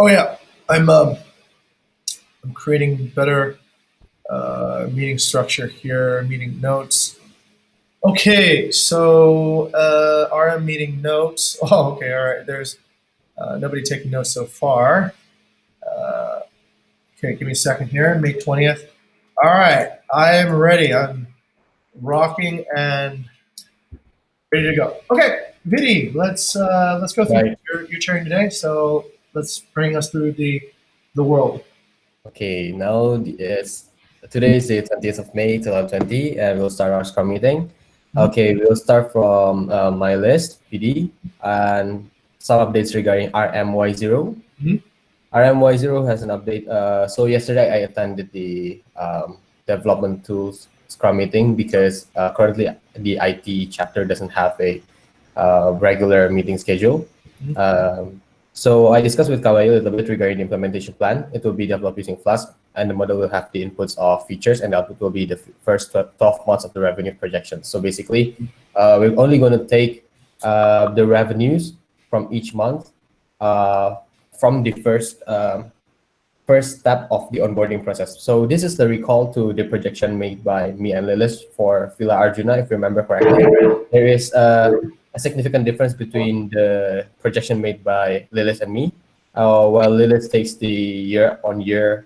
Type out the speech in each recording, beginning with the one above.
Oh yeah, I'm creating better meeting structure here, meeting notes. Okay, so RM meeting notes. Oh, okay, all right. There's nobody taking notes so far. Uh, okay, give me a second here. May 20th. All right, I am ready. I'm rocking and ready to go. Okay, Vidi, let's go through Right. your turn today. So let's bring us through the world. Okay. Today is the 20th of May, 2020, and we'll start our Scrum meeting. Mhm. Okay, we'll start from my list, PD, and some updates regarding RMY0. Mhm. RMY0 has an update. So yesterday I attended the development tools Scrum meeting because currently the IT chapter doesn't have a regular meeting schedule. Mhm. So I discussed with Kawai a little bit regarding the implementation plan. It will be developed using Flask, and the model will have the inputs of features, and the output will be the first 12 months of the revenue projection. So basically, we're only going to take the revenues from each month uh, from the first step of the onboarding process. So this is the recall to the projection made by me and Lilis for Villa Arjuna, if you remember correctly. There is a significant difference between the projection made by Lilis and me. While Lilis takes the year-on-year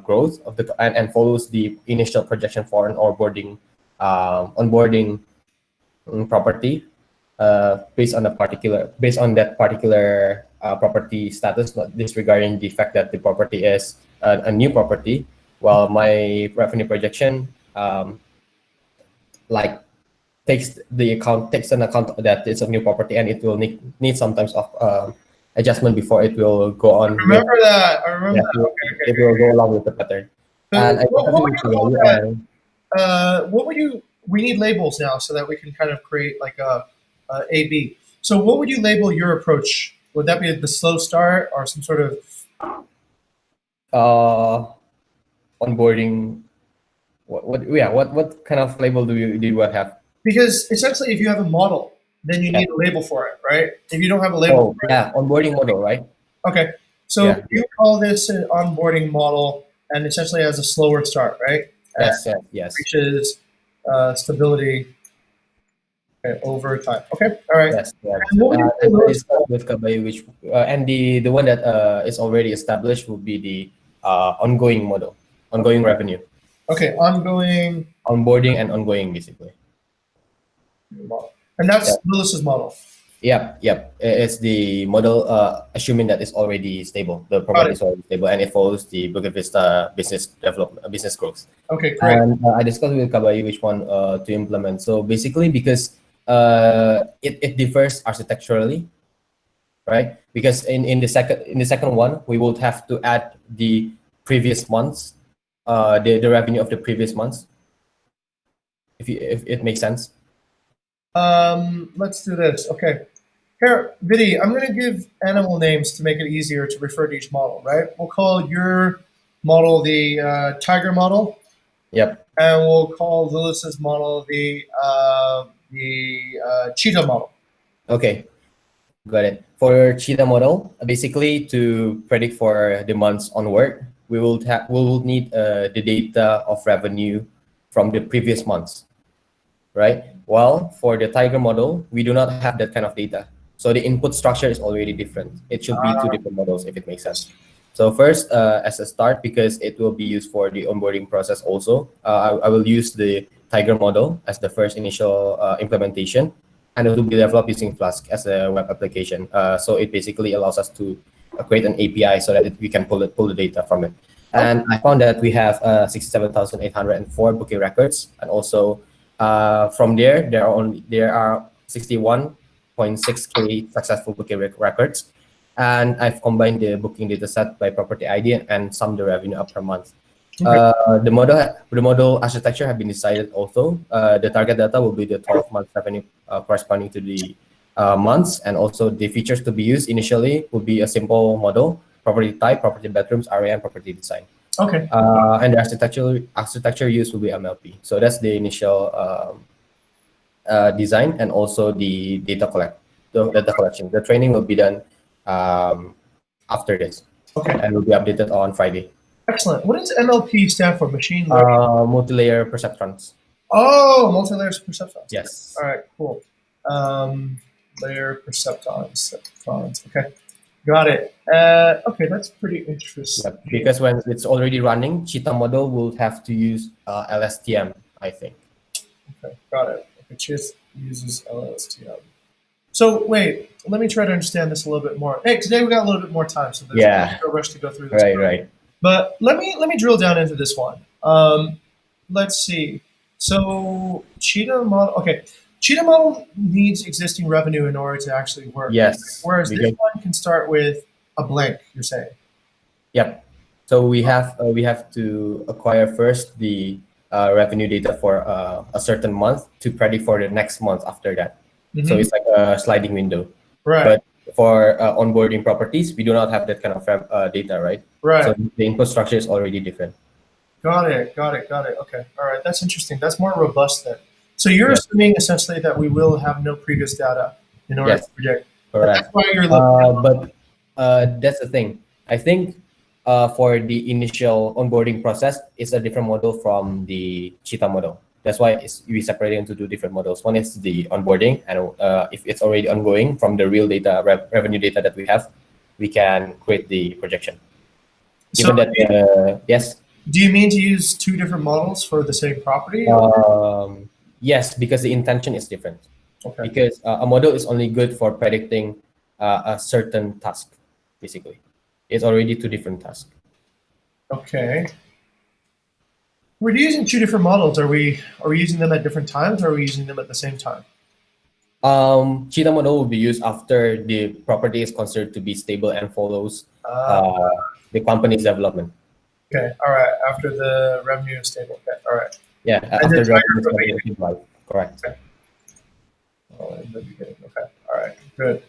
growth of and follows the initial projection for an onboarding property based on that particular property status, not disregarding the fact that the property is a new property, while my revenue projection like takes an account that it's a new property and it will need sometimes of adjustment before it will go on with Remember that. I remember yeah that. Okay, okay, it will go along with the pattern. okay. And I What discussed would with you call Kawai that? and What would you? We need labels now so that we can kind of create like a A/B. So, what would you label your approach? Would that be the slow start or some sort of? uh onboarding. What kind of label do you have? Because essentially, if you have a model, then you Yeah. need a label for it, right? If you don't have a label Oh, for yeah, onboarding model, right? it, okay. So Yeah. you call this an onboarding model, and essentially has a slower start, right? And Yes, yes, yes, reaches stability over time. Okay, all right. yes, yes. And what would you And call I those? discussed with Kabay, and the one that is already established will be the ongoing model, ongoing revenue, Okay, ongoing onboarding and ongoing, basically. model, and that's Yeah. Lewis's model. Yep, yep. It's the model, assuming that it's already stable. The Got property it. is already stable, and it follows the Bukit Vista business growth. Okay, great. And I discussed with Kabayi which one to implement. So basically, because it differs architecturally, right? Because in the second one, we would have to add the previous months, the revenue of the previous months, if it makes sense. Let's do this. Okay. Here, Vidi, I'm going to give animal names to make it easier to refer to each model, right? We'll call your model the tiger model, Yep. and we'll call Lewis's model the cheetah model. Okay. Got it. For cheetah model, basically to predict for the months onward, we will need the data of revenue from the previous months, right? Well, for the tiger model, we do not have that kind of data. So the input structure is already different. It should be two different models if it makes sense. So first, as a start, because it will be used for the onboarding process also, I will use the tiger model as the first initial implementation, and it will be developed using Flask as a web application. So it basically allows us to create an API so that we can pull the data from it. Okay. And I found that we have 67,804 booking records, and also from there are 61.6K successful booking records, and I've combined the booking data set by property ID and summed the revenue up per month. Okay. The model architecture have been decided also. The target data will be the 12 month revenue corresponding to the months, and also the features to be used initially will be a simple model, property type, property bedrooms, area, and property design. Okay. And the architecture used will be MLP. So that's the initial design, and also the data collection. The training will be done after this. Okay. and will be updated on Friday. Excellent. What does MLP stand for? Machine learning. Multi-layer perceptrons. Oh, multi-layer perceptrons. Yes. All right, cool. Layer perceptrons. Okay, got it. Okay, that's pretty interesting. Yep. Because when it's already running, Cheetah model will have to use LSTM, I think. Okay, got it. Okay, Cheetah uses LSTM. So wait, let me try to understand this a little bit more. Hey, today we got a little bit more time, so there's Yeah. no rush to go through this. Right. But let me drill down into this one. Let's see. So Cheetah model. Okay, Cheetah model needs existing revenue in order to actually work. Yes. Whereas this one can start with a blank. You're saying. Yep. So we have to acquire first the revenue data for a certain month to predict for the next month after that. So it's like a sliding window. Right. But for onboarding properties, we do not have that kind of data, right? Right. So the input structure is already different. Got it. Okay. All right. That's interesting. That's more robust then. So you're Yes. assuming essentially that we will have no previous data in order Yes. to predict. Correct. That's why you're looking. But that's the thing. I think for the initial onboarding process, it's a different model from the Cheetah model. That's why we separate it into two different models. One is the onboarding, and if it's already ongoing from the real data, revenue data that we have, we can create the projection. So Given that, yes. Do you mean to use two different models for the same property? Yes, because the intention is different. Okay. Because a model is only good for predicting a certain task, basically. It's already two different tasks. Okay. We're using two different models. Are we using them at different times, or are we using them at the same time? Cheetah model will be used after the property is considered to be stable and follows the company's development. Okay. All right. After the revenue is stable. Okay. All right. Yeah, after the revenue is stable. Correct. Okay. Oh, in the beginning. Okay. All right. Good.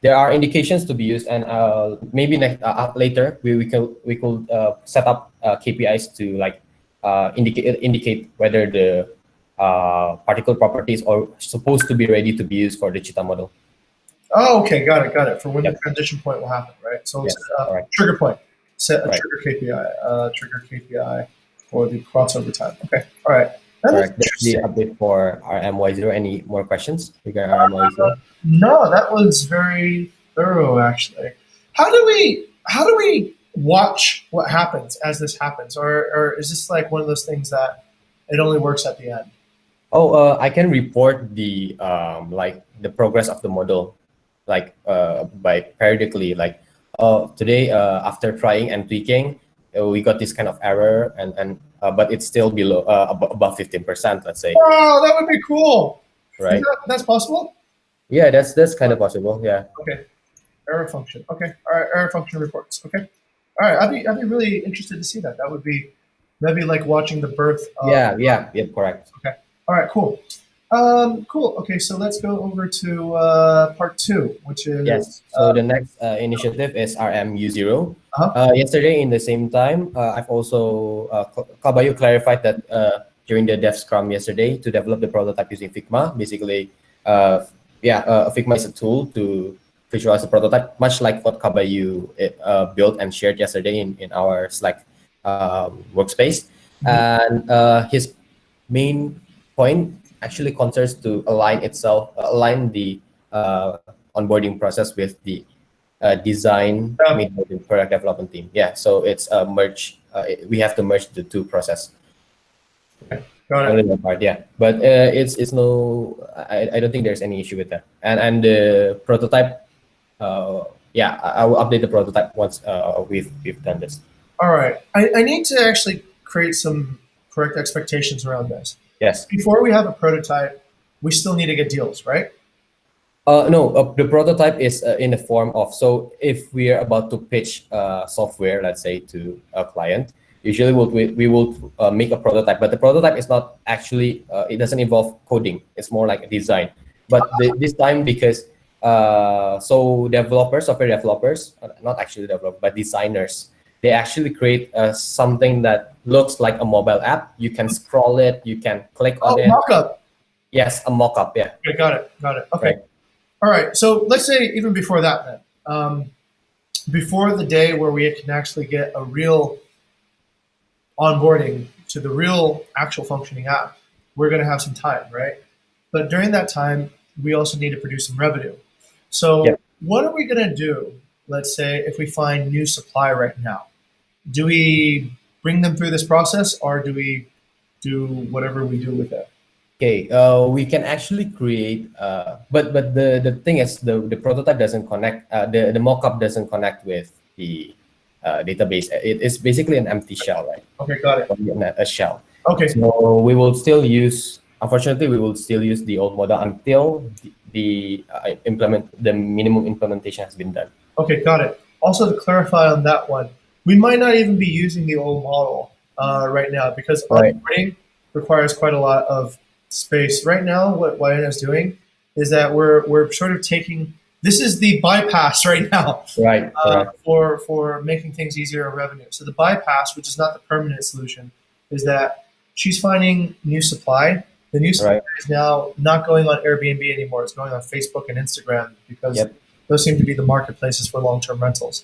There are indications to be used, and maybe later we could set up KPIs to like indicate whether the particle properties are supposed to be ready to be used for the Cheetah model. Oh, okay. Got it. For when the transition point will happen, right? So it's trigger point. Set a trigger KPI. Trigger KPI for the crossover time. Okay. All right. Correct. That's the update for RMY0. Any more questions regarding RMY0? No, that was very thorough, actually. How do we watch what happens as this happens, or is this like one of those things that it only works at the end? Oh, I can report the like the progress of the model, like by periodically, like today after trying and tweaking, we got this kind of error, and but it's still below above 15%, let's say. Oh, that would be cool. Right. That's possible. Yeah, that's kind of possible. Yeah. Okay. Error function. Okay. All right. Error function reports. Okay. All right. I'd be really interested to see that. That'd be like watching the birth. Yeah. Correct. Okay. All right. Cool. Cool. Okay. So let's go over to part 2, which is So the next initiative is RMU0. Yesterday, in the same time, I've also Kabayu clarified that during the dev scrum yesterday to develop the prototype using Figma. Basically, Figma is a tool to visualize the prototype, much like what Kabayu built and shared yesterday in our Slack workspace. And his main point actually concerns to align the onboarding process with the design made by the product development team. Yeah, so it's a merge. We have to merge the two process. Got it. Only that part, yeah. But it's no. I don't think there's any issue with that. And the prototype. I will update the prototype once we've done this. All right. I need to actually create some correct expectations around this. Yes. Before we have a prototype, we still need to get deals, right? No, the prototype is in the form of, so if we are about to pitch software, let's say to a client, usually we will make a prototype, but the prototype is not actually, it doesn't involve coding. It's more like a design. But this time, because software developers, not actually developers, but designers, they actually create something that looks like a mobile app. You can scroll it, you can click on it. Mockup. Yes, a mockup. Yeah. Okay, got it. Okay. Right. All right. So let's say even before that, then, before the day where we can actually get a real onboarding to the real actual functioning app, we're going to have some time, right? But during that time, we also need to produce some revenue. So, Yep. what are we going to do? Let's say if we find new supply right now, do we bring them through this process, or do we do whatever we do with it? Okay, we can actually create, but the thing is the prototype doesn't connect, the mockup doesn't connect with the database. It is basically an empty shell, right? Okay, got it. A shell. Okay, So we will still use, unfortunately, we will still use the old model until the minimum implementation has been done. okay, got it. Also, to clarify on that one, we might not even be using the old model right now because Right, onboarding requires quite a lot of space. Right now, what YN is doing is that we're sort of taking this is the bypass right now right, correct. for making things easier on revenue. So the bypass, which is not the permanent solution, is that she's finding new supply. The new supply Right. is now not going on Airbnb anymore. It's going on Facebook and Instagram because Yep. those seem to be the marketplaces for long-term rentals.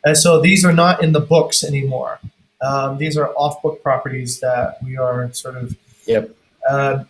And so these are not in the books anymore. These are off-book properties that we are sort of. Yep. Uh,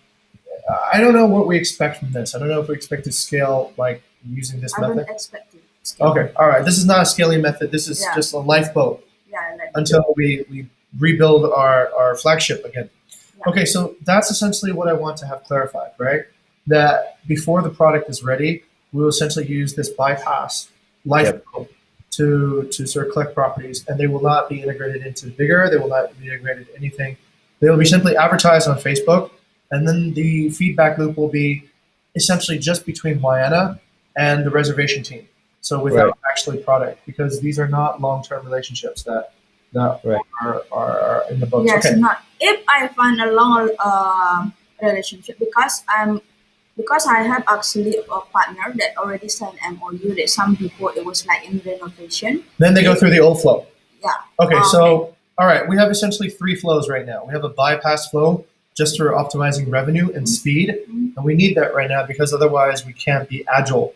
I don't know what we expect from this. I don't know if we expect to scale like using this I method. don't expect it. Scale. Okay, all right. This is not a scaling method. This is Yeah. just a lifeboat Yeah, like until we rebuild our flagship again. Yeah. Okay, so that's essentially what I want to have clarified, right? That before the product is ready, we will essentially use this bypass lifeboat to sort of collect properties, and they will not be integrated into Bigger. They will not be integrated anything. They will be simply advertised on Facebook, and then the feedback loop will be essentially just between Wyana and the reservation team. So without Right. actually product, because these are not long-term relationships that Right. are in the books. yes, Okay. not if I find a long relationship because I have actually a partner that already signed MOU that some people it was like in renovation. Then they go through the old flow. Yeah. Okay, so all right, we have essentially three flows right now. We have a bypass flow just for optimizing revenue and speed, and we need that right now because otherwise we can't be agile.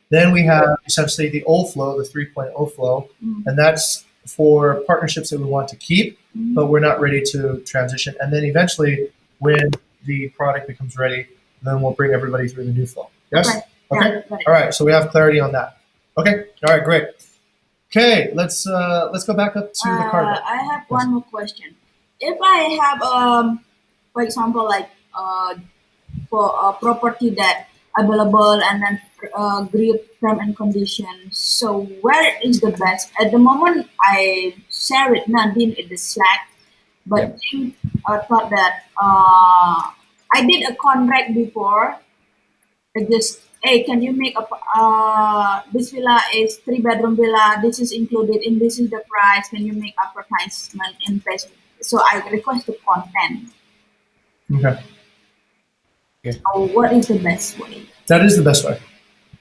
Then we have essentially the old flow, the 3.0 flow, and that's for partnerships that we want to keep, but we're not ready to transition. And then eventually, when the product becomes ready, then we'll bring everybody through the new flow. Yes? Right. Okay. Yeah, got it. All right. So we have clarity on that. Okay. All right. Great. Okay. Let's go back up to the card. I have one more question. If I have for example, like for a property that available and then agreed term and conditions. So where is the best? At the moment, I share it Nadine in the Slack, but Yep. think thought that I did a contract before. I just hey, can you make a this villa is 3 bedroom villa. This is included in this is the price. Can you make advertisement in Facebook? So I request the content. Okay. So what is the best way? That is the best way.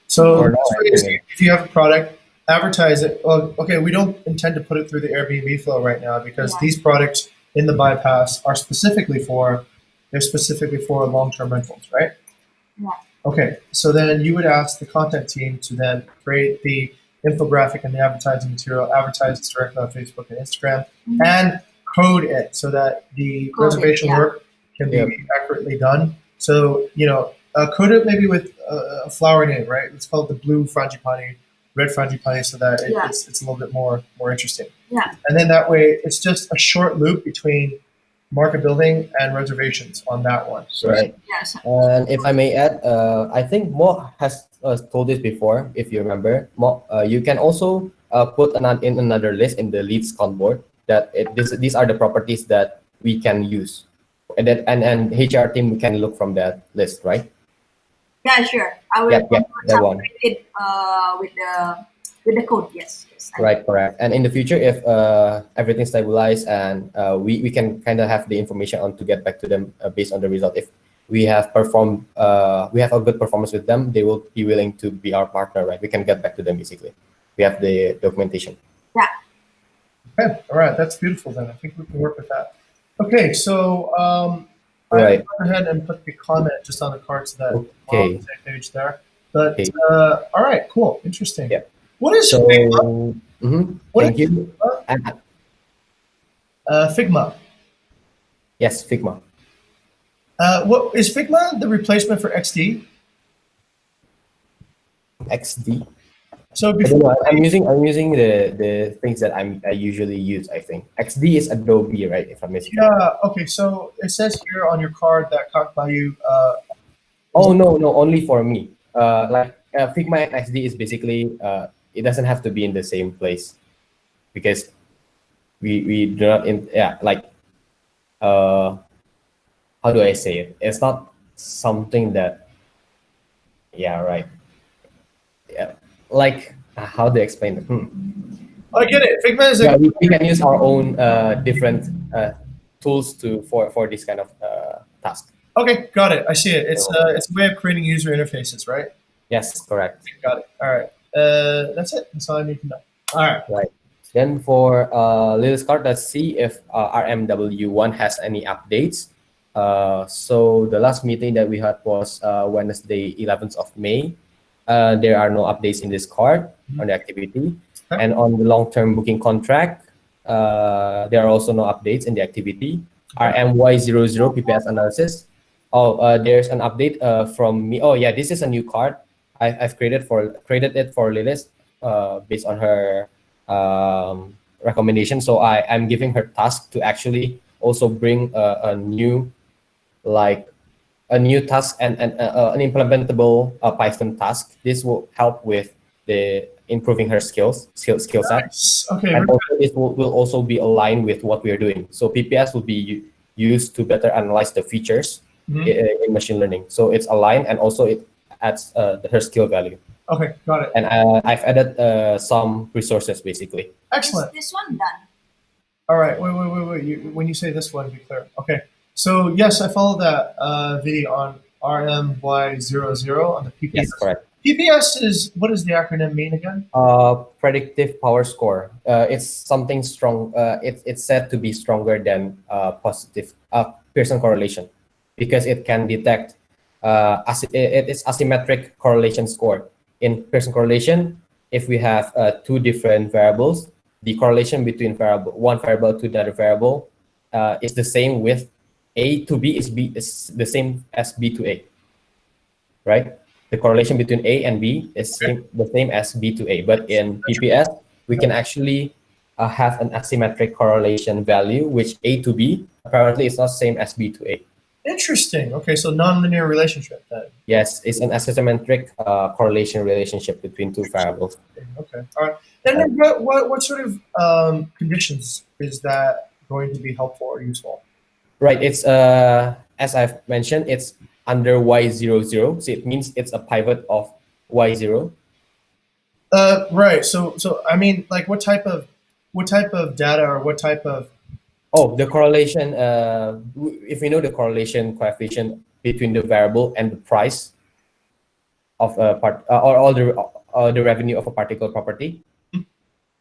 So Or the no, best way I is think if you have a product, advertise it. Well, okay, we don't intend to put it through the Airbnb flow right now because Yeah. these products in the bypass are specifically for long-term rentals, right? Yeah. Okay, so then you would ask the content team to then create the infographic and the advertising material, advertise it directly on Facebook and Instagram, Mhm. and code it so that the Code it, reservation yeah. work can be Yep. accurately done. So, code it maybe with a flower name, right? It's called the blue frangipani, red frangipani, so that Yeah. it's a little bit more interesting. Yeah. And then that way, it's just a short loop between market building and reservations on that one. So Right. Yes. And if I may add, I think Mo has told this before. If you remember, Mo, you can also put in another list in the leads count board that these are the properties that we can use, and HR team can look from that list, right? Yeah, sure. I will Yep, that one. separate it with the code. Yes. Right, correct. And in the future, if everything stabilized and we can kind of have the information on to get back to them based on the result. If we have we have a good performance with them, they will be willing to be our partner, right? We can get back to them basically. We have the documentation. Yeah. Okay, all right, that's beautiful then. I think we can work with that. Okay, so Right. I went ahead and put the comment just on the card so that we're Okay. on the same page there. But Okay. all right, cool, interesting. Yeah. What is So What Thank is you. And Figma? yes, Figma. What is Figma the replacement for XD? XD. So I don't before, know. I'm using the things that I usually use. I think XD is Adobe, right? If I'm mistaken. yeah, okay. So it says here on your card that Kak Bayu is Oh no, only for me. Figma and XD is basically it doesn't have to be in the same place because we do not in how do I say it? It's not something that yeah right yeah how do I explain it? I get it. Figma is Yeah, a we can use our own different tools for this kind of task. okay. Got it. I see it. So, It's a way of creating user interfaces, right? yes, correct. Got it. All right. That's it. That's all I need to know. All right. Right. Then for Lil's card, let's see if RMW1 has any updates. So the last meeting that we had was Wednesday, 11th of May. There are no updates in this card on the activity. Okay. And on the long-term booking contract, there are also no updates in the activity. RMY00 PPS analysis. Oh, there's an update from me. Oh yeah, this is a new card. I've created it for Lilith based on her recommendation. So I'm giving her task to actually also bring a new like a new task and an implementable Python task. This will help with the improving her skill set, Nice. Okay. and also this will also be aligned with what we are doing. So PPS will be used to better analyze the features in machine learning. So it's aligned, and also it adds her skill value. Okay. Got it. And I've added some resources basically. Excellent. Is this one done? All right. Wait. When you say this one, be clear. Okay. So yes, I followed that video on RMY00 on the PPS. Yes, correct. PPS is what does the acronym mean again? Predictive power score. It's something strong. It's said to be stronger than positive Pearson correlation because it can detect it is asymmetric correlation score. In Pearson correlation, if we have two different variables, the correlation between one variable to another variable is the same with A to B is the same as B to A, right? The correlation between A and B is the same as B to A. But in PPS, we can actually have an asymmetric correlation value, which A to B apparently is not same as B to A. Interesting. Okay, so nonlinear relationship then. Yes, it's an asymmetric correlation relationship between two variables. Okay. All right. And then what sort of conditions is that going to be helpful or useful? Right. It's as I've mentioned, it's under Y00, so it means it's a pivot of Y0. Right. So I mean, like, what type of data or what type of Oh, the correlation. If we know the correlation coefficient between the variable and the price of a part or the revenue of a particular property,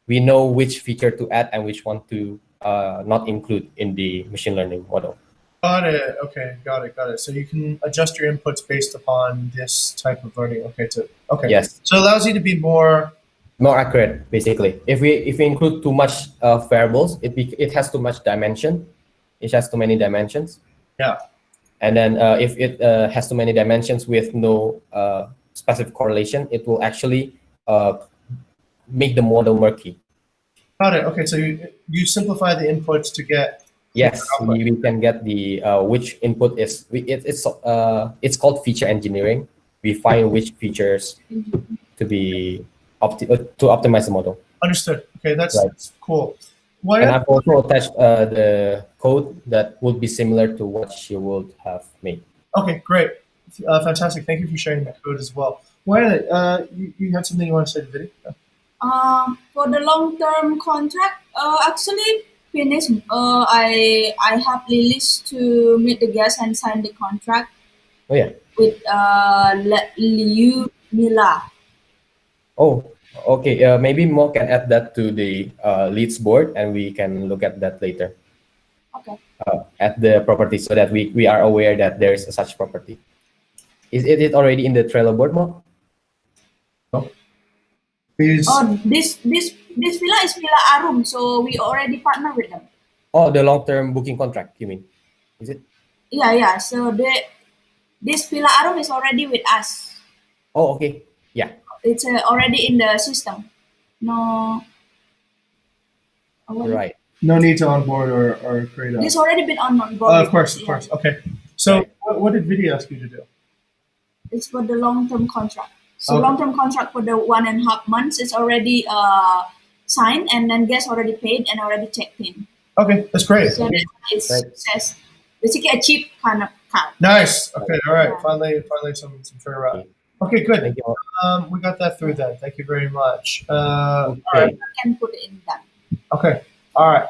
we know which feature to add and which one to not include in the machine learning model. Got it. Okay, got it. So you can adjust your inputs based upon this type of learning. Okay. Yes. So it allows you to be more accurate, basically. If we include too much variables, it has too much dimension. It has too many dimensions. Yeah. And then if it has too many dimensions with no specific correlation, it will actually make the model murky. Got it. Okay, so you simplify the inputs to get. Yes, we can get the which input is it's called feature engineering. We find which features to be to optimize the model. Understood. Okay, that's cool. And I've also attached the code that would be similar to what she would have made. Okay, great. Fantastic. Thank you for sharing the code as well. You had something you want to say to the video? For the long-term contract, actually finished. I have Lilis to meet the guest and sign the contract. Oh yeah. With Liu Mila. Oh, okay. Maybe Mo can add that to the leads board, and we can look at that later. Okay. At the property, so that we are aware that there is a such property. Is it already in the Trello board, Mo? No. Oh, this this villa is Villa Arum, so we already partner with them. Oh, the long-term booking contract, you mean? Is it? Yeah. So this Villa Arum is already with us. Oh, okay. Yeah. It's already in the system. No, what? Right. No need to onboard or create a. This already been on board. Of course, of Yeah. course. Okay. So Right. what did Vidi ask you to do? It's for the long-term contract. So Okay. long-term contract for the 1.5 months is already signed, and then guests already paid and already checked in. Okay, that's great. So it's Right. success. Basically a cheap kind of car. Nice. Okay, all right. Yeah. Finally some turnaround. Okay. Okay, good. Thank you. We got that through then. Thank you very much. Okay. I can put it in that. Okay. All right.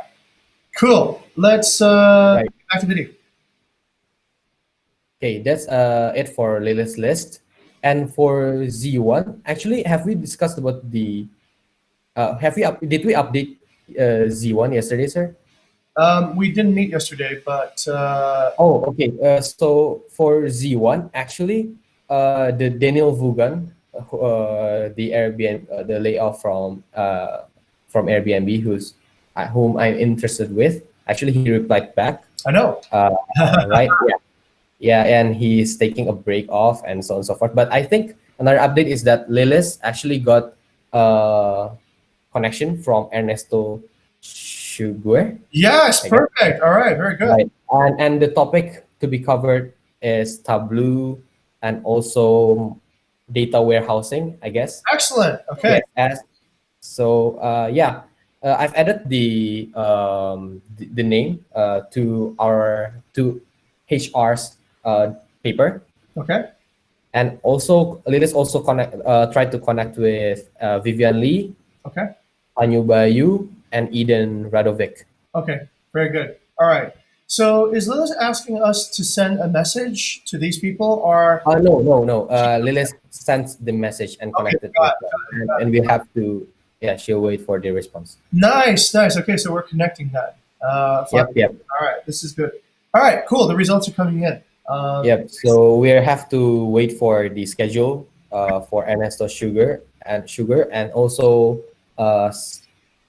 Cool. Let's Right. get back to Vidi. Okay, that's it for Lilith's list. And for Z1, actually, have we discussed about the? Did we update Z1 yesterday, sir? We didn't meet yesterday, but Oh, okay. So for Z1, actually, the Daniel Vugan, the Airbnb, the layoff from Airbnb, whom I'm interested with. Actually, he replied back. I know. Right? Yeah, and he's taking a break off and so on and so forth. But I think another update is that Lilith actually got connection from Ernesto Sugar. Yes, I guess. perfect. All right, very good. Right. And the topic to be covered is Tableau and also data warehousing, I guess. Excellent. Okay. Yes. So I've added the name to HR's paper, Okay. and also Lilith also tried to connect with Vivian Lee, Okay. Anyu Bayu, and Eden Radovic. Okay. Very good. All right. So is Lilith asking us to send a message to these people, or No. Lilith sent the message and connected got with them, and we have to. Yeah, she'll wait for the response. nice? Okay, so we're connecting that. Fine. Yep. All right. This is good. All right. Cool. The results are coming in. Yep. So we have to wait for the schedule for Ernesto Sugar, and also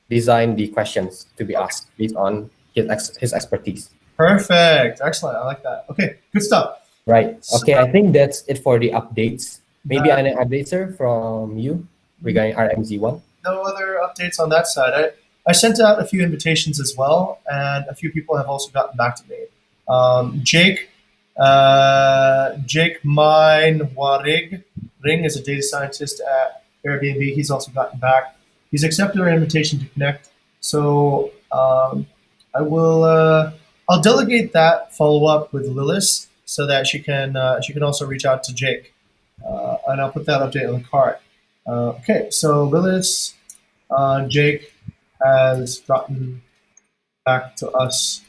design the questions to be asked based on his expertise. Perfect. Excellent. I like that. Okay. Good stuff. Right. Okay. I think that's it for the updates. Maybe an update, sir, from you regarding RMZ1. No other updates on that side. I sent out a few invitations as well, and a few people have also gotten back to me. Jake Mine Warig Ring is a data scientist at Airbnb. He's also gotten back. He's accepted our invitation to connect. So I'll delegate that follow up with Lilith so that she can also reach out to Jake, and I'll put that update on the card. Okay, so Lilith, Jake has gotten back to us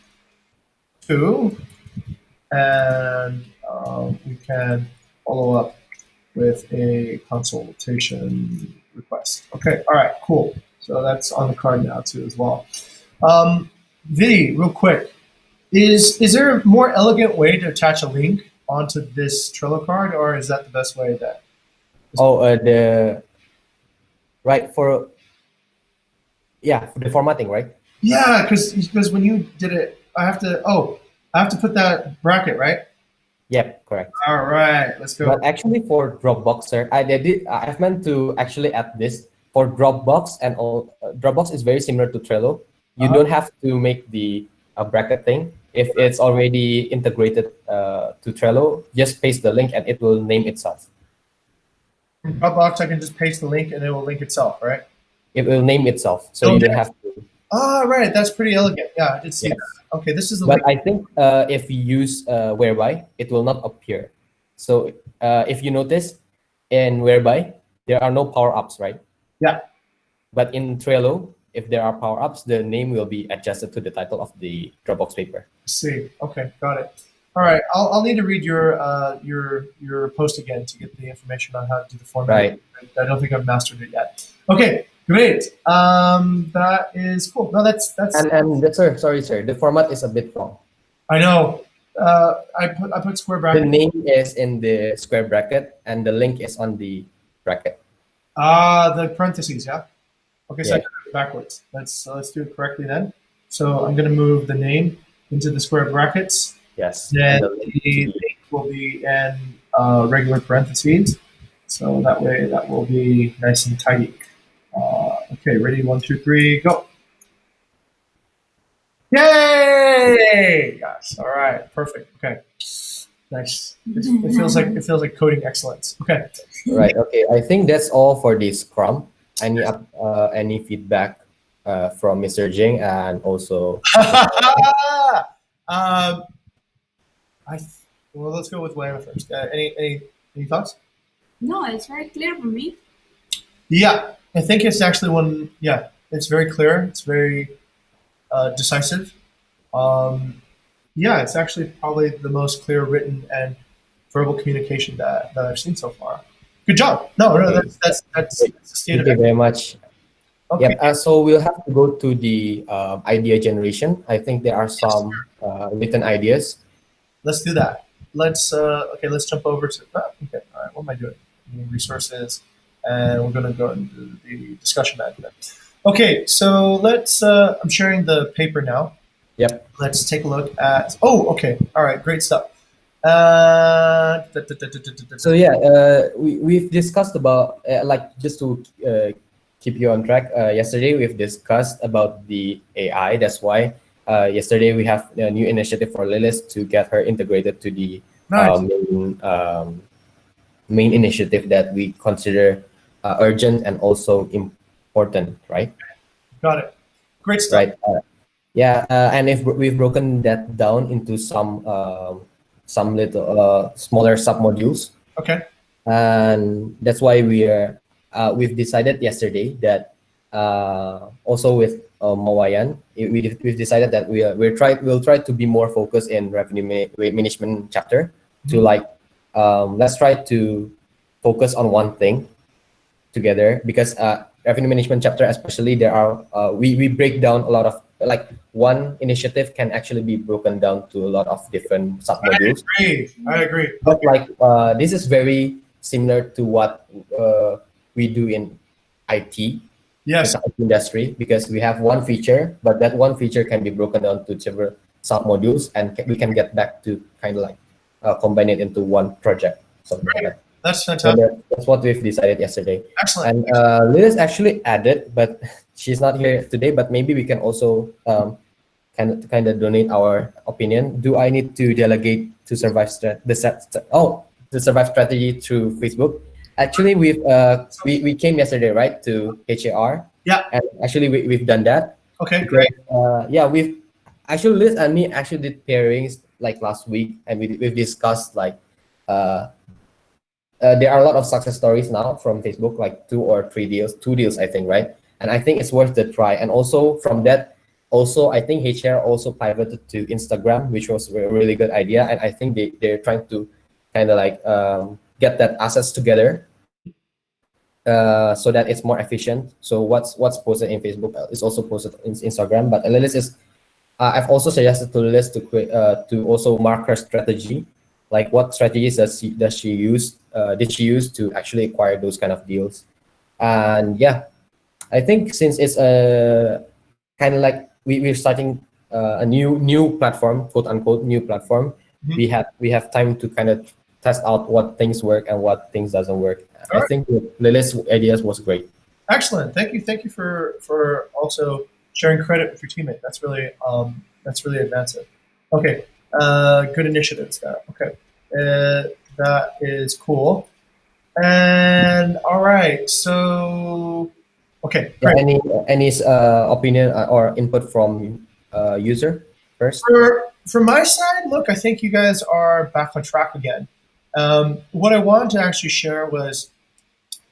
too, and we can follow up with a consultation request. Okay, all right, cool. So that's on the card now too as well. Vidi, real quick, is there a more elegant way to attach a link onto this Trello card, or is that the best way that? For the formatting, right? Yeah, because when you did it, I have to put that bracket, right? Yep, correct. All right, let's go. But actually, for Dropbox, sir, I've meant to actually add this for Dropbox, and all. Dropbox is very similar to Trello. You don't have to make the bracket thing. If it's already integrated to Trello, just paste the link and it will name itself. In Dropbox, I can just paste the link and it will link itself, right? It will name itself, so you don't have to. Oh, right, that's pretty elegant. Yeah, I did see Yes. that. Okay, this is the But link. I think if you use Whereby, it will not appear. So if you notice, in Whereby, there are no power-ups, right? Yeah. But in Trello, if there are power-ups, the name will be adjusted to the title of the Dropbox paper. I see. Okay, got it. All right, I'll need to read your post again to get the information on how to do the format. Right. I don't think I've mastered it yet. Okay, great. That is cool. No, that's. Sorry, sir. The format is a bit wrong. I know. I put square The bracket. name is in the square bracket, and the link is on the bracket. The parentheses. Yeah. Okay, so Yeah. backwards. Let's do it correctly then. So I'm going to move the name into the square brackets. Yes. Then And the the link to the link will be in regular parentheses. So that way that will be nice and tidy. Okay, ready? 1, 2, 3, go. Yay! Yes. All right. Perfect. Okay. Nice. It feels like coding excellence. Okay. right. Okay. I think that's all for this Scrum. Any feedback from Mr. Jing and also um, well, let's go with Wayne first. Any thoughts? No, it's very clear for me. Yeah, I think it's actually one. Yeah, it's very clear. It's very decisive. Um, yeah, it's actually probably the most clear written and verbal communication that I've seen so far. Good job. No, okay. that's the state Thank of you it. very much. Okay, Yep. So we'll have to go to the idea generation. I think there are some written ideas. let's do that. Let's jump over to. Okay, all right. What am I doing? Resources, and we're going to go into the discussion management. Okay, so let's. I'm sharing the paper now. Yep. Let's take a look at. Oh, okay. All right. Great stuff. So yeah, we've discussed about like just to keep you on track. Yesterday we've discussed about the AI. That's why yesterday we have a new initiative for Lilith to get her integrated to the Nice. main initiative that we consider urgent and also important, right? Got it. Great stuff. Right. Yeah, and if we've broken that down into some little smaller submodules, Okay. and that's why we've decided yesterday that also with Mawayan, we've decided that we'll try to be more focused in management chapter to like let's try to focus on one thing together because revenue management chapter especially there are we break down a lot of like one initiative can actually be broken down to a lot of different submodules. I agree. But like this is very similar to what we do in IT, Yes. in the IT industry, because we have one feature, but that one feature can be broken down to several submodules, and we can get back to kind of like combine it into one project, something like that. That's So fantastic. that's what we've decided yesterday. Excellent. And Liz actually added, but she's not here today. But maybe we can also kind of donate our opinion. Do I need to delegate to survive the survive strategy through Facebook? Actually, we came yesterday, right, to HAR. Yeah. And actually, we've done that. Okay. Because, Great. yeah, we've actually Liz and me actually did pairings like last week, and we've discussed like there are a lot of success stories now from Facebook, like two deals, I think, right? And I think it's worth the try. And also from that, also I think HR also pivoted to Instagram, which was a really good idea. And I think they're trying to kind of like get that assets together so that it's more efficient. So what's posted in Facebook is also posted in Instagram. But Lilis is I've also suggested to Lilis to also mark her strategy, like what strategies does she use did she use to actually acquire those kind of deals. And yeah, I think since it's a kind of like we're starting a new platform, quote unquote new platform, we have time to kind of test out what things work and what things doesn't work. I think Lilis ideas was great. Excellent. Thank you for also sharing credit with your teammate. That's really advanced. Okay. Good initiatives there. Okay. That is cool. And all right. So okay. Yeah, Great. any opinion or input from user first? From my side, look, I think you guys are back on track again. What I wanted to actually share was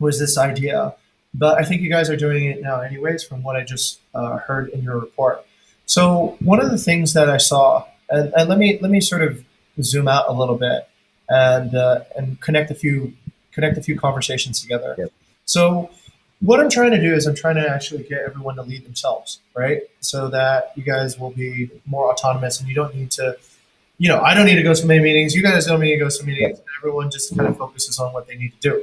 this idea, but I think you guys are doing it now anyways from what I just heard in your report. So one of the things that I saw, and let me sort of zoom out a little bit and connect a few conversations together. Yep. So what I'm trying to do is I'm trying to actually get everyone to lead themselves, right? So that you guys will be more autonomous and you don't need to, I don't need to go to many meetings. You guys don't need to go to meetings. Everyone just kind of focuses on what they need to do.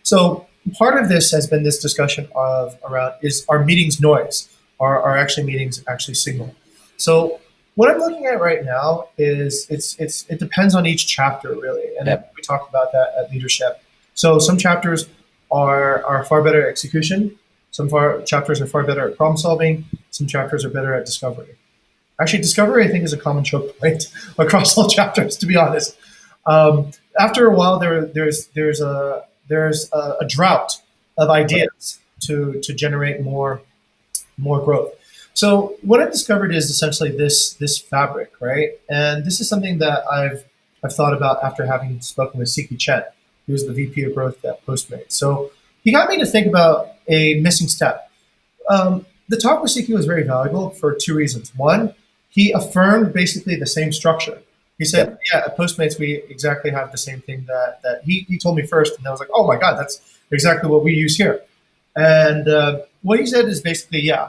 So part of this has been this discussion of around is our meetings noise? Are actually meetings actually signal? So what I'm looking at right now is it depends on each chapter really, and Yep. we talked about that at leadership. So some chapters are far better at execution. Some chapters are far better at problem solving. Some chapters are better at discovery. Actually, discovery I think is a common choke point across all chapters. To be honest, after a while, there's a drought of ideas to generate more growth. So what I've discovered is essentially this fabric, right? And this is something that I've thought about after having spoken with Siki Chen, who's the VP of Growth at Postmates. So he got me to think about a missing step. The talk with Siki was very valuable for two reasons. One, he affirmed basically the same structure. He said, Yep. "Yeah, at Postmates we exactly have the same thing that he told me first," and I was like, "Oh my god, that's exactly what we use here." And what he said is basically, yeah,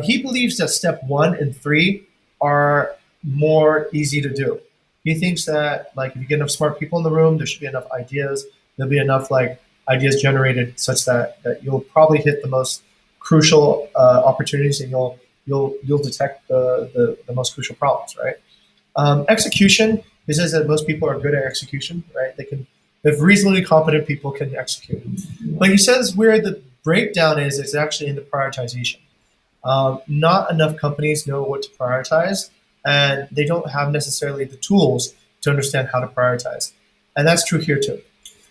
he believes that step 1 and 3 are more easy to do. He thinks that like if you get enough smart people in the room, there should be enough ideas. There'll be enough like ideas generated such that you'll probably hit the most crucial opportunities, and you'll detect the most crucial problems, right? Execution. He says that most people are good at execution, right? If reasonably competent people can execute. But he says where the breakdown is actually in the prioritization. Not enough companies know what to prioritize, and they don't have necessarily the tools to understand how to prioritize. And that's true here too.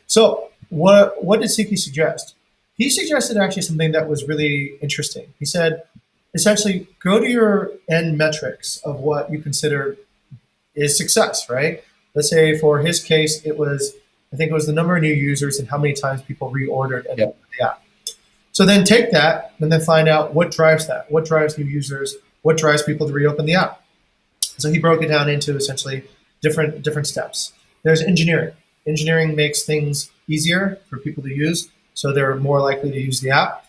So what did Siki suggest? He suggested actually something that was really interesting. He said, essentially, go to your end metrics of what you consider is success, right? Let's say for his case, I think it was the number of new users and how many times people reordered and Yep. the app. So then take that and then find out what drives that, what drives new users, what drives people to reopen the app. So he broke it down into essentially different steps. There's engineering. Engineering makes things easier for people to use, so they're more likely to use the app.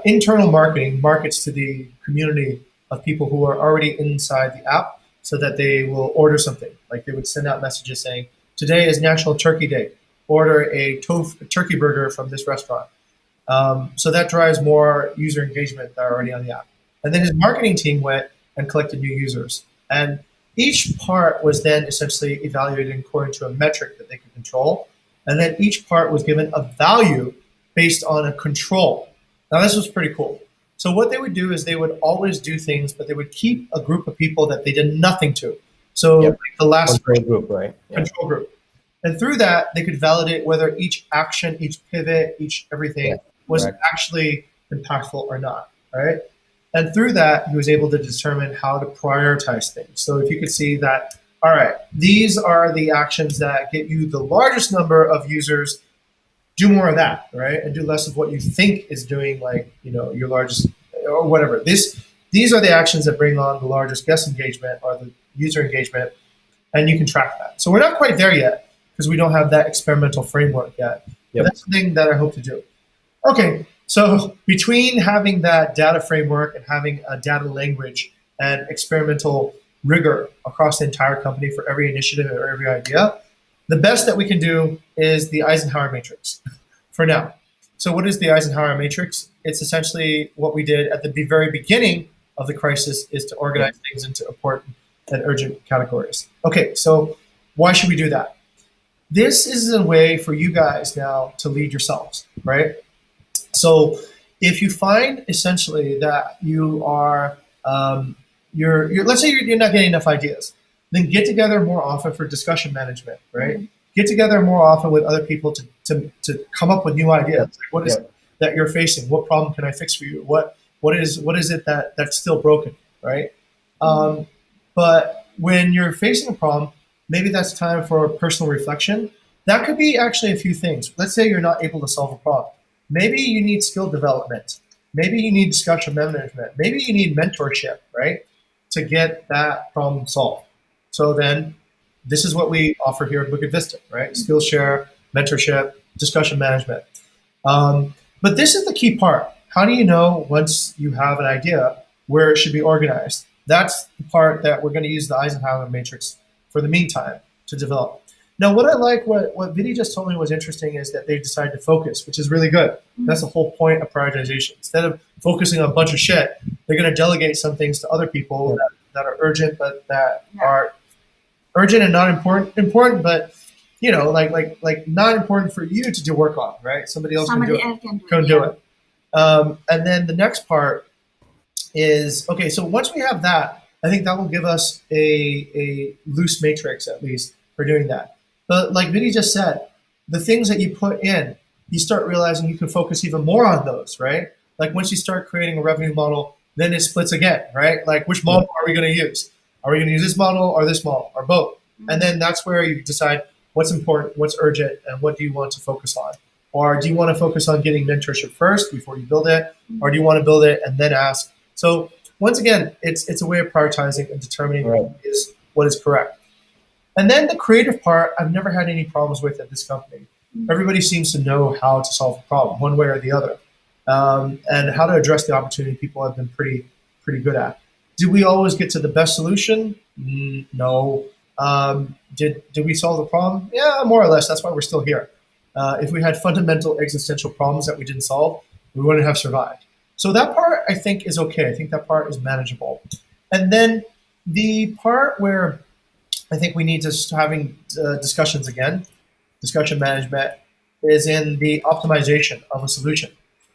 Internal marketing markets to the community of people who are already inside the app so that they will order something. Like they would send out messages saying, today is National Turkey Day. Order a turkey burger from this restaurant. So that drives more user engagement that are already on the app. And then his marketing team went and collected new users. And each part was then essentially evaluated according to a metric that they could control. And then each part was given a value based on a control. Now, this was pretty cool. So what they would do is they would always do things, but they would keep a group of people that they did nothing to. So Yep. like the last Control group, right? Yeah. control group. And through that, they could validate whether each action, each pivot, each everything Yeah, was correct. actually impactful or not, right? And through that, he was able to determine how to prioritize things. So if you could see that, all right, these are the actions that get you the largest number of users, do more of that, right? And do less of what you think is doing, like, your largest or whatever. These are the actions that bring on the largest guest engagement or the user engagement, and you can track that. So we're not quite there yet because we don't have that experimental framework yet. But Yep. that's something that I hope to do. Okay, so between having that data framework and having a data language and experimental rigor across the entire company for every initiative or every idea, the best that we can do is the Eisenhower matrix for now. So what is the Eisenhower matrix? It's essentially what we did at the very beginning of the crisis, is to organize things into important and urgent categories. Okay, so why should we do that? This is a way for you guys now to lead yourselves, right? So if you find essentially that you are, you're let's say you're not getting enough ideas, then get together more often for discussion management, right? Mhm. Get together more often with other people to come up with new ideas. Like what is Yeah. it that you're facing? What problem can I fix for you? What is it that's still broken, right? But when you're facing a problem, maybe that's time for personal reflection. That could be actually a few things. Let's say you're not able to solve a problem. Maybe you need skill development. Maybe you need discussion management. Maybe you need mentorship, right, to get that problem solved. So then this is what we offer here at Bukit Vista, right? Skillshare, mentorship, discussion management. But this is the key part. How do you know once you have an idea where it should be organized? That's the part that we're going to use the Eisenhower matrix for the meantime to develop. Now, what I like, what Vidi just told me was interesting is that they decided to focus, which is really good. That's the whole point of prioritization. Instead of focusing on a bunch of shit, they're going to delegate some things to other people that are urgent, but that are urgent and not important, but like not important for you to do work on, right? Somebody else can do it. And then the next part is, okay, so once we have that, I think that will give us a loose matrix, at least, for doing that. But like Vinny just said, the things that you put in, you start realizing you can focus even more on those, right? Like once you start creating a revenue model, then it splits again, right? Like which model are we going to use? Are we going to use this model or this model or both? And then that's where you decide what's important, what's urgent, and what do you want to focus on. Or do you want to focus on getting mentorship first before you build it? Or do you want to build it and then ask? So once again, it's a way of prioritizing and determining what is correct. And then the creative part, I've never had any problems with at this company. Everybody seems to know how to solve a problem, one way or the other, and how to address the opportunity. People have been pretty good at. Do we always get to the best solution? No. Did we solve the problem? Yeah, more or less. That's why we're still here. If we had fundamental existential problems that we didn't solve, we wouldn't have survived. So that part, I think, is okay. I think that part is manageable. And then the part where I think we need to start having discussions again, discussion management, is in the optimization of a solution.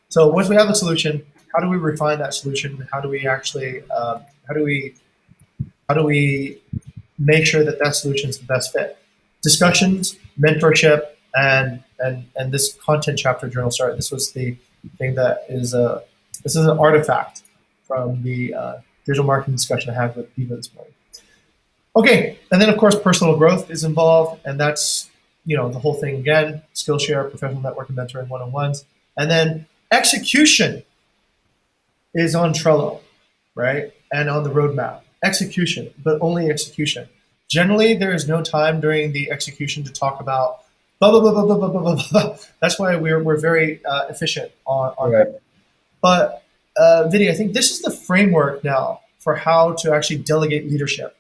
So once we have a solution, how do we refine that solution? How do we actually, how do we make sure that that solution is the best fit? Discussions, mentorship, and this content chapter journal started. This was the thing that is this is an artifact from the digital marketing discussion I had with Eva this morning. Okay, and then of course personal growth is involved, and that's the whole thing again: Skillshare, professional network, and mentoring, one-on-ones, and then execution is on Trello, right, and on the roadmap. Execution, but only execution. Generally, there is no time during the execution to talk about blah blah blah blah blah blah blah blah. That's why we're very efficient on that. But Vinny, I think this is the framework now for how to actually delegate leadership.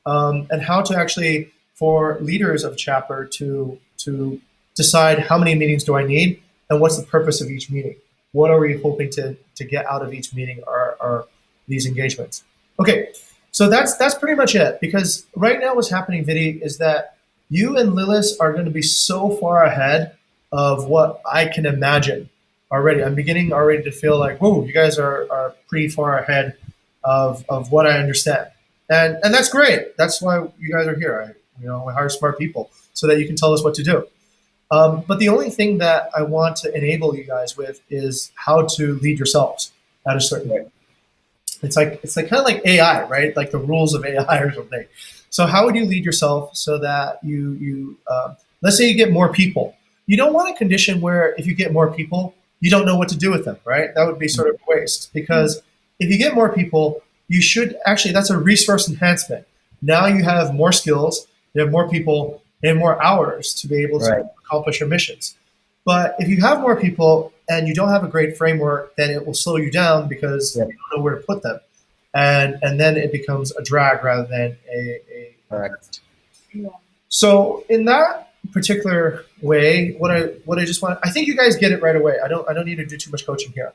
And how to actually, for leaders of chapter, to decide how many meetings do I need and what's the purpose of each meeting. What are we hoping to get out of each meeting or these engagements? Okay, so that's pretty much it. Because right now what's happening, Vinny, is that you and Lilith are going to be so far ahead of what I can imagine already. I'm beginning already to feel like, whoa, you guys are pretty far ahead of what I understand. And that's great. That's why you guys are here. We hire smart people so that you can tell us what to do. But the only thing that I want to enable you guys with is how to lead yourselves at a certain way. It's like kind of like AI, right? Like the rules of AI or something. So how would you lead yourself so that you let's say you get more people. You don't want a condition where if you get more people, you don't know what to do with them, right? That would be sort of a waste, because if you get more people, you should actually, that's a resource enhancement. Now you have more skills, you have more people, and more hours to be able to accomplish your missions. But if you have more people and you don't have a great framework, then it will slow you down because you don't know where to put them. And then it becomes a drag rather than a So in that particular way, what I just want, I think you guys get it right away. I don't need to do too much coaching here.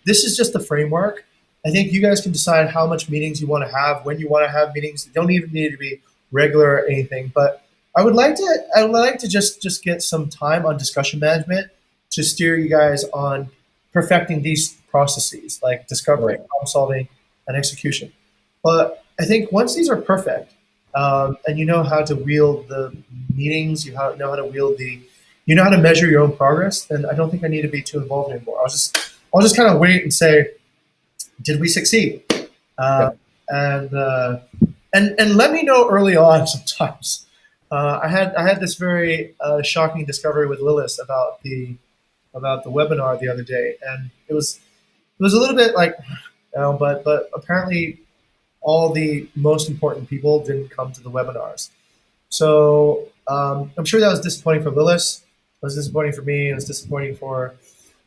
This is just the framework. I think you guys can decide how much meetings you want to have, when you want to have meetings. They don't even need to be regular or anything. But I would like to just get some time on discussion management to steer you guys on perfecting these processes, like discovery, problem solving, and execution. But I think once these are perfect, and you know how to wield the meetings, know how to wield you know how to measure your own progress, then I don't think I need to be too involved anymore. I'll just kind of wait and say, did we succeed? And let me know early on sometimes. I had this very shocking discovery with Lilith about the webinar the other day, and it was a little bit like, but apparently all the most important people didn't come to the webinars. So I'm sure that was disappointing for Lilith. It was disappointing for me. It was disappointing for,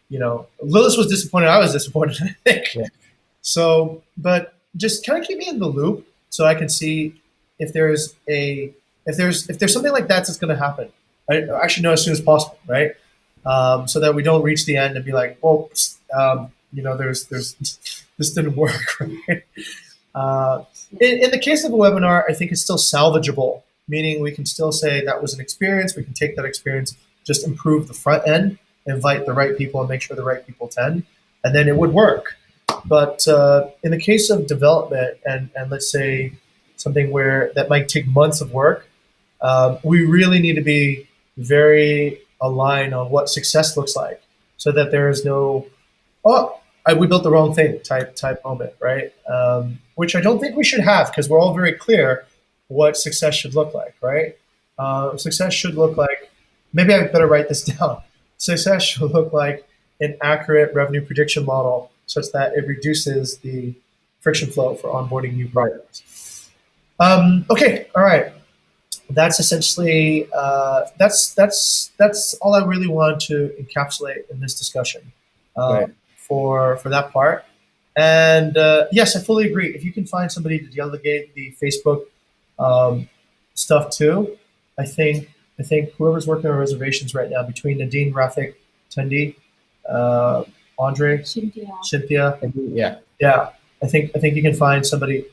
Lilith was disappointed. I was disappointed, I think. Yeah. So, but just kind of keep me in the loop so I can see if there's a if there's something like that's going to happen, I should know as soon as possible, right? So that we don't reach the end and be like, well, there's this didn't work, right? Uh, in the case of a webinar, I think it's still salvageable, meaning we can still say that was an experience. We can take that experience, just improve the front end, invite the right people, and make sure the right people attend, and then it would work. But in the case of development, and let's say something where that might take months of work, we really need to be very aligned on what success looks like, so that there is no we built the wrong thing type moment, right? Which I don't think we should have, because we're all very clear what success should look like, right? Success should look like, maybe I better write this down. Success should look like an accurate revenue prediction model, such that it reduces the friction flow for onboarding new projects. Okay, all right. That's essentially that's all I really wanted to encapsulate in this discussion. Right. For that part. And yes, I fully agree. If you can find somebody to delegate the Facebook stuff too, I think whoever's working on reservations right now, between Nadine, Rafik, Tendi, Andre, Cynthia, Yeah. I think you can find somebody.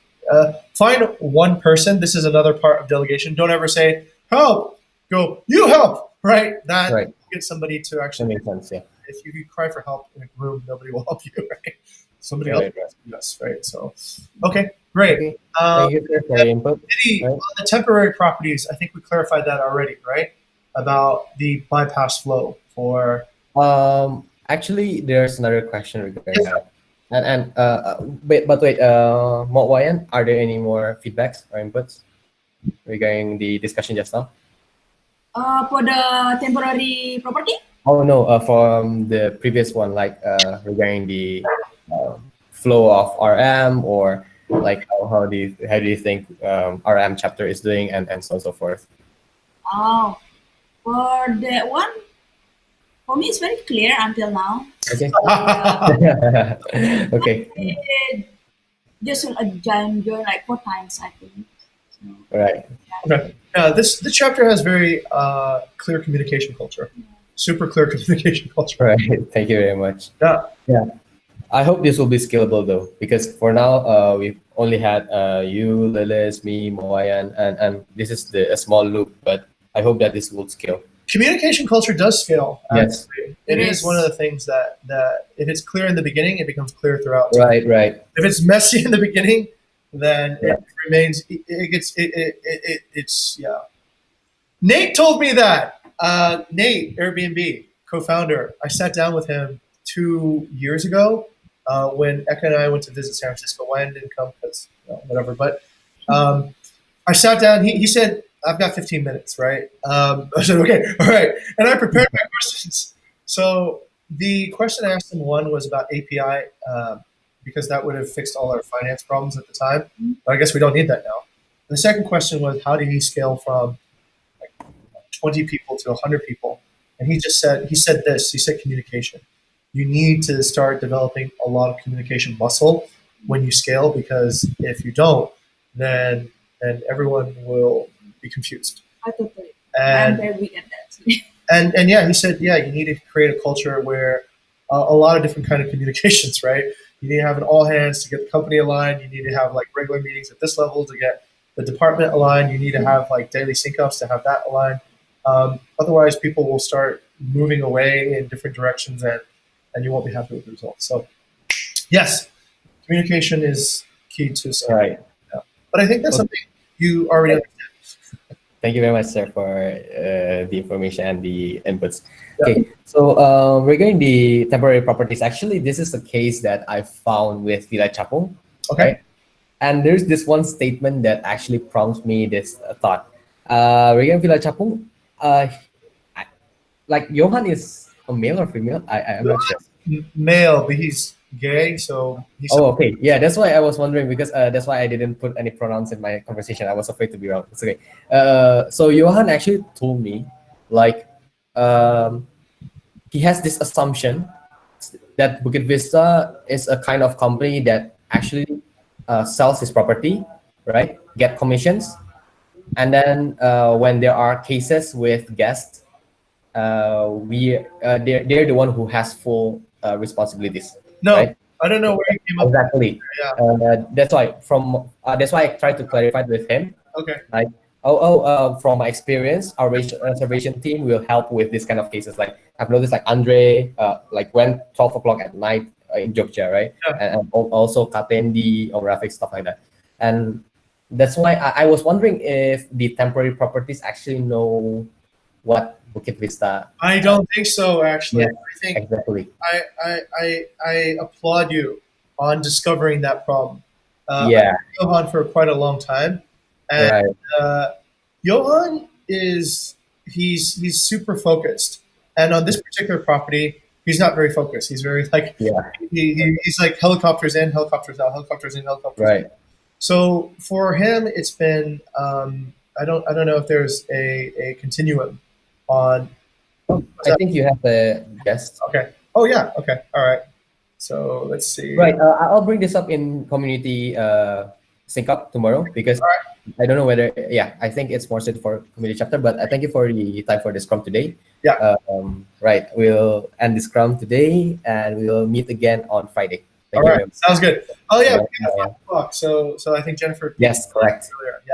Find one person. This is another part of delegation. Don't ever say help. Go, you help. Right. That Right. get somebody to That actually. makes sense. Yeah. If you cry for help in a room, nobody will help you, right? Somebody Right, else will us, right? So, okay, great. Okay. Thank you sir, for your input. Diddy, Right. on the temporary properties, I think we clarified that already, right? About the bypass flow for. Actually, there's another question regarding that. But wait, Mo Wayan, are there any more feedbacks or inputs regarding the discussion just now? For the temporary property? Oh no, from the previous one, like regarding the flow of RM, or like how do you think RM chapter is doing, and so on and so forth. Oh, for that one, for me it's very clear until now. Okay. Okay. Just join like 4 times, I think. So, Right. Okay. This chapter has very clear communication culture. Super clear communication culture. Right. Thank you very much. Yeah. Yeah. I hope this will be scalable though, because for now we've only had you, Lilis, me, Moayan, and this is a small loop, but I hope that this will scale. Communication culture does scale. Yes. Actually. It It is is. one of the things that if it's clear in the beginning, it becomes clear throughout. Right. Right. If it's messy in the beginning, then Yeah. it remains. It's yeah. Nate told me that. Nate, Airbnb co-founder. I sat down with him 2 years ago when Eka and I went to visit San Francisco. Wyan didn't come because whatever. But I sat down. He said, "I've got 15 minutes, right?" I said, "Okay, all right." And I prepared my questions. So the question I asked him, one was about API, because that would have fixed all our finance problems at the time. But I guess we don't need that now. The second question was, how did he scale from 20 people to 100 people? And he said this. He said communication. You need to start developing a lot of communication muscle when you scale, because if you don't, then everyone will be confused. I totally. And I'm very weak at that. and yeah, he said, yeah, you need to create a culture where a lot of different kind of communications, right? You need to have an all hands to get the company aligned. You need to have like regular meetings at this level to get the department aligned. You need to have like daily sync ups to have that aligned. Otherwise, people will start moving away in different directions, and you won't be happy with the results. So, yes, communication is key to success. Right. Yeah. But I think that's something you already understand. Thank you very much, sir, for the information and the inputs. Yeah. Okay, so regarding the temporary properties, actually, this is a case that I found with Villa Chapung. Okay. Right? And there's this one statement that actually prompts me this thought. Regarding Villa Chapung, like Johan is a male or female? I'm not sure. Male, but he's gay, so he's. Oh, okay. Yeah, that's why I was wondering, because that's why I didn't put any pronouns in my conversation. I was afraid to be wrong. It's okay. So Johan actually told me, like, he has this assumption that Bukit Vista is a kind of company that actually sells his property, right? Get commissions, And then when there are cases with guests, they're the one who has full responsibilities, No, right? I don't know where you came up with Exactly. that. That's why I tried to clarify with him, Yeah. Okay. like, from my experience, our reservation team will help with this kind of cases. Like I've noticed, like Andre, like went 12 o'clock at night in Jogja, right? Yeah. And also Katendi or graphics, stuff like that. And that's why I was wondering if the temporary properties actually know what Bukit Vista. I don't think so. Actually, Yeah, I think exactly. I applaud you on discovering that problem. I Yeah, know Johan for quite a long time, and right. uh, Johan is he's super focused, and on this particular property, he's not very focused. He's very like Yeah, he's like helicopters in, helicopters out, helicopters in, helicopters out. right. So for him, it's been I don't know if there's a continuum on. What's I that? think you have a guest. Okay. Oh yeah. Okay. All right. So let's see. Right. I'll bring this up in community sync up tomorrow because All right. I don't know whether, yeah, I think it's more suited for community chapter, but I thank you for the time for the scrum today. Yeah. Right. We'll end the scrum today and we'll meet again on Friday. All Thank you right. very much. Sounds good. Oh yeah, Yeah, we got yeah. 5 o'clock. So I think Jennifer. Yes, correct. Earlier. Yeah.